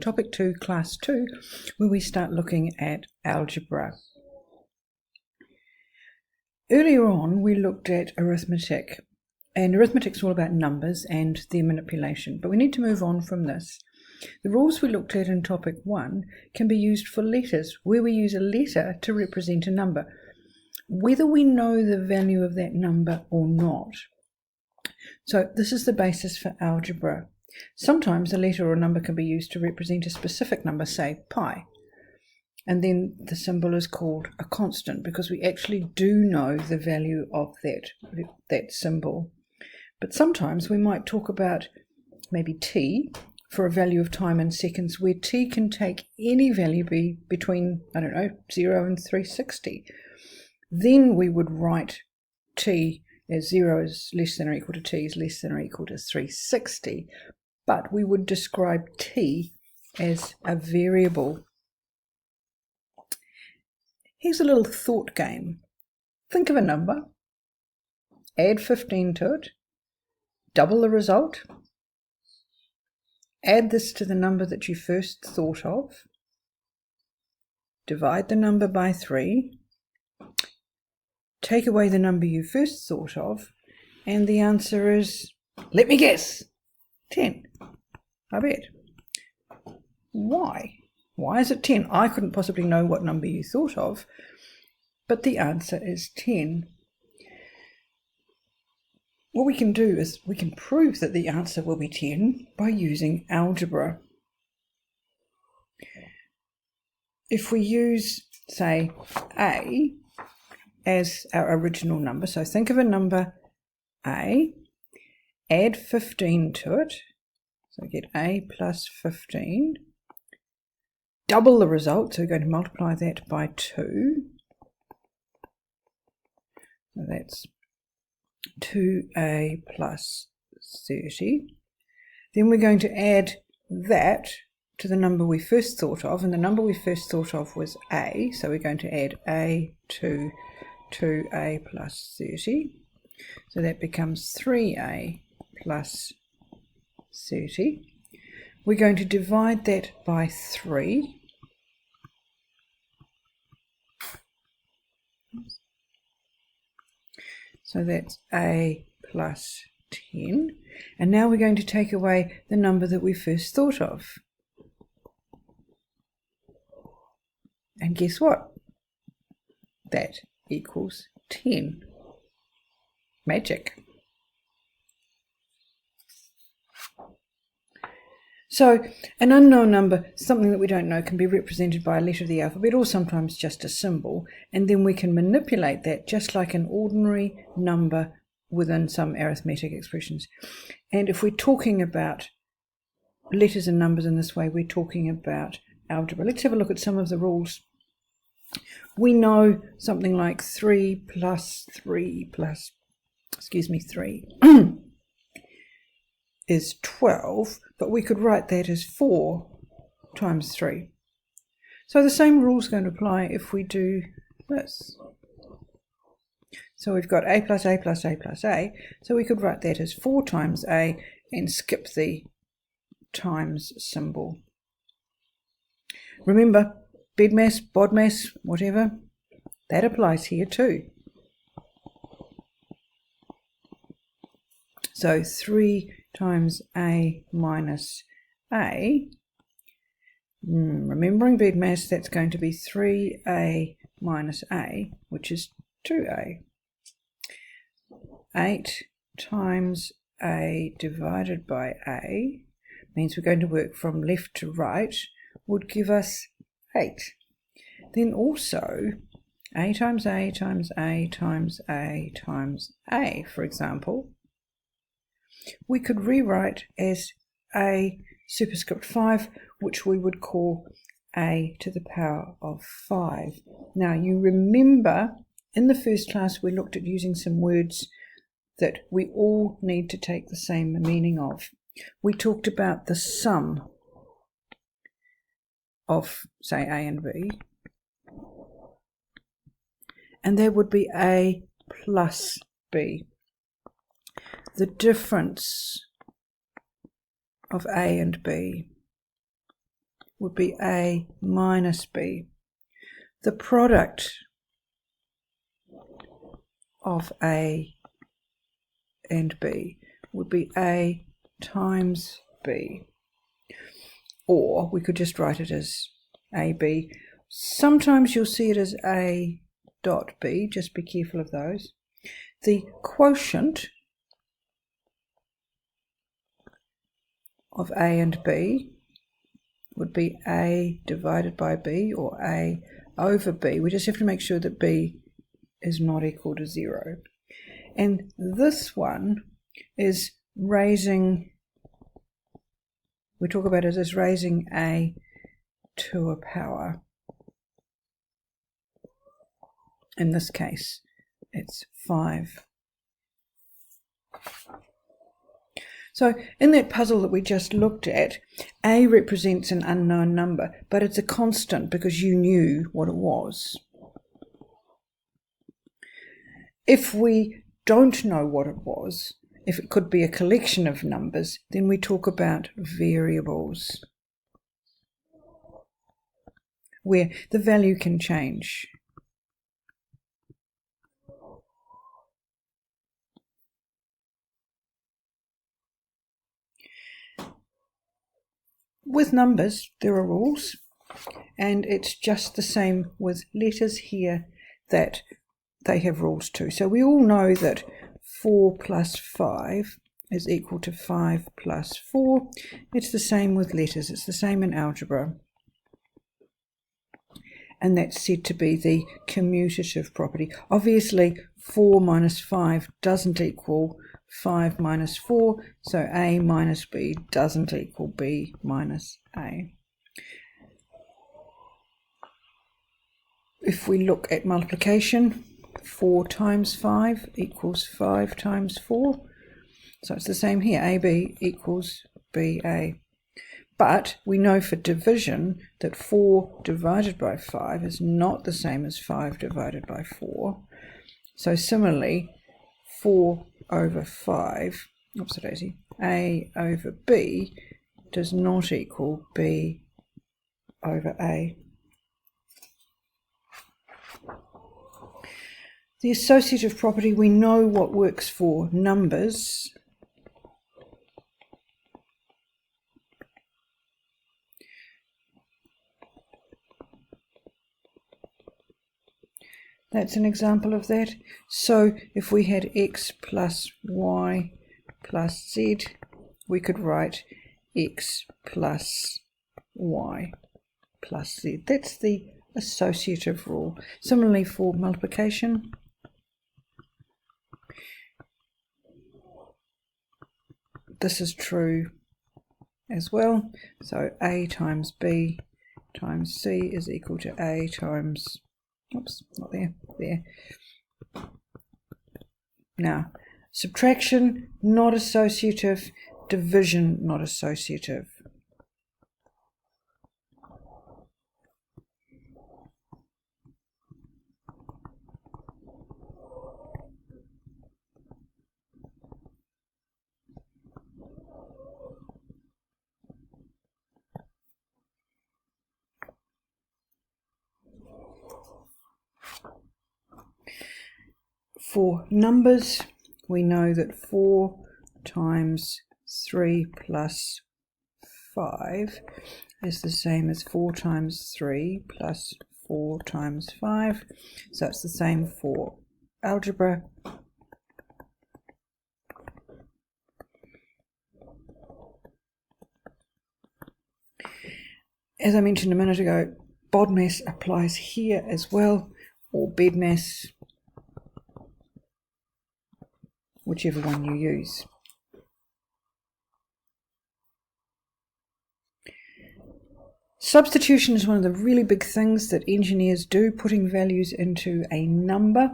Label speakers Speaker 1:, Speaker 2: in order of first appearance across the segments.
Speaker 1: Topic 2, Class 2, where we start looking at algebra. Earlier on, we looked at arithmetic, and arithmetic's all about numbers and their manipulation, but we need to move on from this. The rules we looked at in Topic 1 can be used for letters, where we use a letter to represent a number, whether we know the value of that number or not. So this is the basis for algebra. Sometimes a letter or a number can be used to represent a specific number, say pi, and then the symbol is called a constant because we actually do know the value of that symbol. But sometimes we might talk about maybe t for a value of time in seconds, where t can take any value between, 0 and 360. Then we would write t as 0 is less than or equal to t is less than or equal to 360, but we would describe t as a variable. Here's a little thought game. Think of a number, add 15 to it, double the result, add this to the number that you first thought of, divide the number by 3, take away the number you first thought of, and the answer is, let me guess, 10. I bet. Why? Why is it 10? I couldn't possibly know what number you thought of, but the answer is 10. What we can do is we can prove that the answer will be 10 by using algebra. If we use, say, a as our original number, so think of a number a, add 15 to it, so get a plus 15, double the result, so we're going to multiply that by 2, so that's 2a plus 30. Then we're going to add that to the number we first thought of, and the number we first thought of was a, so we're going to add a to 2a plus 30, so that becomes 3a plus 30. We're going to divide that by 3, so that's a plus 10, and now we're going to take away the number that we first thought of, and guess what? That equals 10. Magic. So an unknown number, something that we don't know, can be represented by a letter of the alphabet or sometimes just a symbol, and then we can manipulate that just like an ordinary number within some arithmetic expressions. And if we're talking about letters and numbers in this way, we're talking about algebra. Let's have a look at some of the rules. We know something like 3 is 12, but we could write that as 4 times 3. So the same rule is going to apply if we do this. So we've got a plus a plus a plus a, so we could write that as 4 times a and skip the times symbol. Remember, BEDMAS, BODMAS, whatever, that applies here too. So 3 times a minus a, remembering BEDMAS, that's going to be 3a minus a, which is 2a. 8 times a divided by a means we're going to work from left to right, would give us 8. Then also a times a times a times a times a, for example, we could rewrite as a superscript 5, which we would call a to the power of 5. Now you remember in the first class we looked at using some words that we all need to take the same meaning of. We talked about the sum of, say, a and b, and there would be a plus b. The difference of a and b would be A minus B. The product of A and B would be A times B. Or we could just write it as AB. Sometimes you'll see it as A dot B, just be careful of those. The quotient of A and B would be A divided by B, or A over B. We just have to make sure that B is not equal to 0. And this one is raising, we talk about it as raising A to a power. In this case, it's 5. So in that puzzle that we just looked at, A represents an unknown number, but it's a constant because you knew what it was. If we don't know what it was, if it could be a collection of numbers, then we talk about variables, where the value can change. With numbers, there are rules, and it's just the same with letters here, that they have rules too. So we all know that 4 plus 5 is equal to 5 plus 4. It's the same with letters. It's the same in algebra. And that's said to be the commutative property. Obviously, 4 minus 5 doesn't equal 5 minus 4, so A minus B doesn't equal B minus A. If we look at multiplication, 4 times 5 equals 5 times 4. So it's the same here, AB equals BA. But we know for division that 4 divided by 5 is not the same as 5 divided by 4. So similarly, 4 over 5, A over B does not equal B over A. The associative property, we know what works for numbers. That's an example of that. So if we had x plus y plus z, we could write x plus y plus z. That's the associative rule. Similarly for multiplication, this is true as well. So A times B times C is equal to A times, oops, not there, there. Now, subtraction, not associative. Division, not associative. For numbers, we know that 4 times 3 plus 5 is the same as 4 times 3 plus 4 times 5. So it's the same for algebra. As I mentioned a minute ago, BODMAS applies here as well, or BEDMAS, whichever one you use. Substitution is one of the really big things that engineers do, putting values into a number.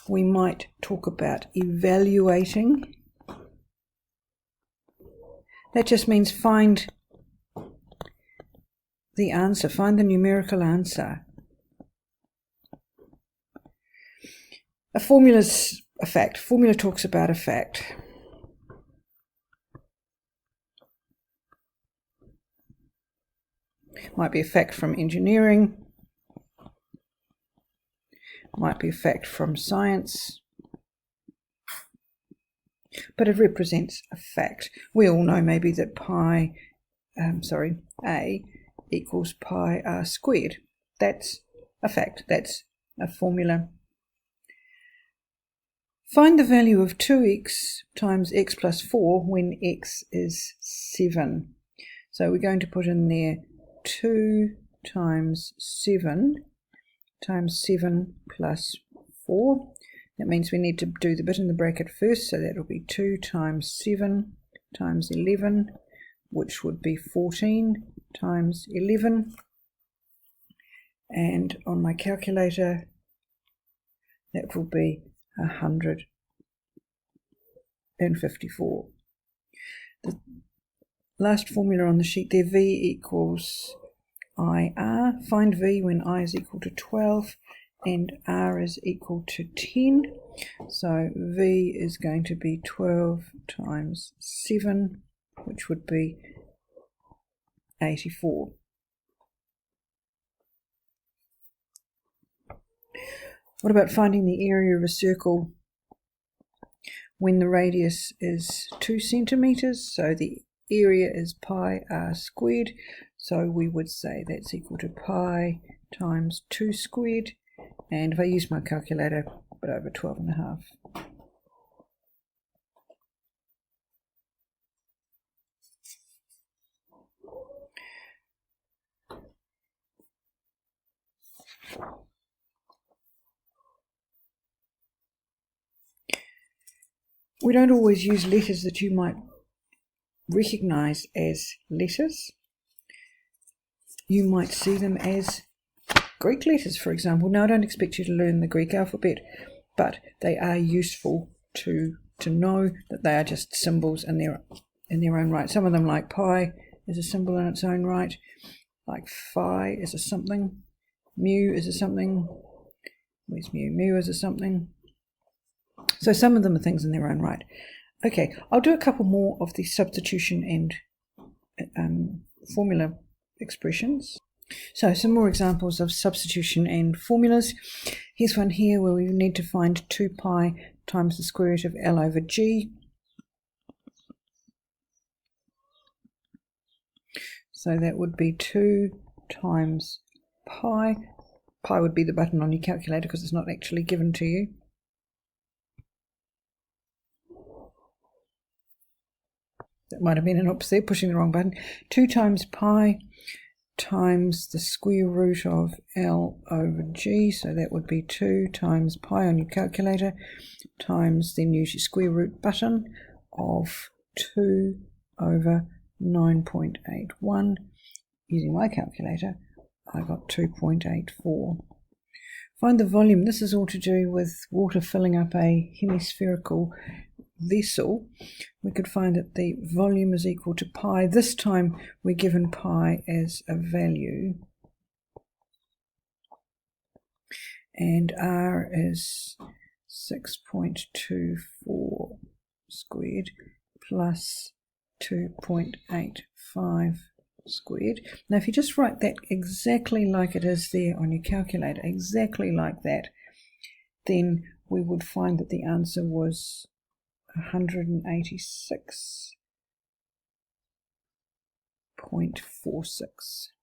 Speaker 1: We might talk about evaluating. That just means find the answer, find the numerical answer. A formula's a fact. Formula talks about a fact. Might be a fact from engineering, might be a fact from science, but it represents a fact. We all know maybe that A equals pi r squared. That's a fact, that's a formula. Find the value of 2x times x plus 4 when x is 7. So we're going to put in there 2 times 7 plus 4. That means we need to do the bit in the bracket first, so that'll be 2 times 7 times 11, which would be 14 times 11. And on my calculator, that will be 154. The last formula on the sheet there, V equals IR. Find V when I is equal to 12 and R is equal to 10. So V is going to be 12 times 7, which would be 84. What about finding the area of a circle when the radius is 2 centimeters? So the area is pi r squared. So we would say that's equal to pi times 2 squared. And if I use my calculator, a bit over 12.5. We don't always use letters that you might recognize as letters. You might see them as Greek letters, for example. Now, I don't expect you to learn the Greek alphabet, but they are useful to know that they are just symbols in their own right. Some of them, like pi, is a symbol in its own right, like phi is a something, mu is a something. Where's mu? Mu is a something. So some of them are things in their own right. Okay, I'll do a couple more of the substitution and formula expressions. So some more examples of substitution and formulas. Here's one here where we need to find 2 pi times the square root of L over G. So that would be 2 times pi. Pi would be the button on your calculator because it's not actually given to you. That might have been an oops there, pushing the wrong button. 2 times pi times the square root of L over G. So that would be 2 times pi on your calculator times, then use your square root button, of 2 over 9.81. Using my calculator, I got 2.84. Find the volume. This is all to do with water filling up a hemispherical vessel. We could find that the volume is equal to pi. This time we're given pi as a value, and R is 6.24 squared plus 2.85 squared. Now if you just write that exactly like it is there on your calculator, exactly like that, then we would find that the answer was 186.46.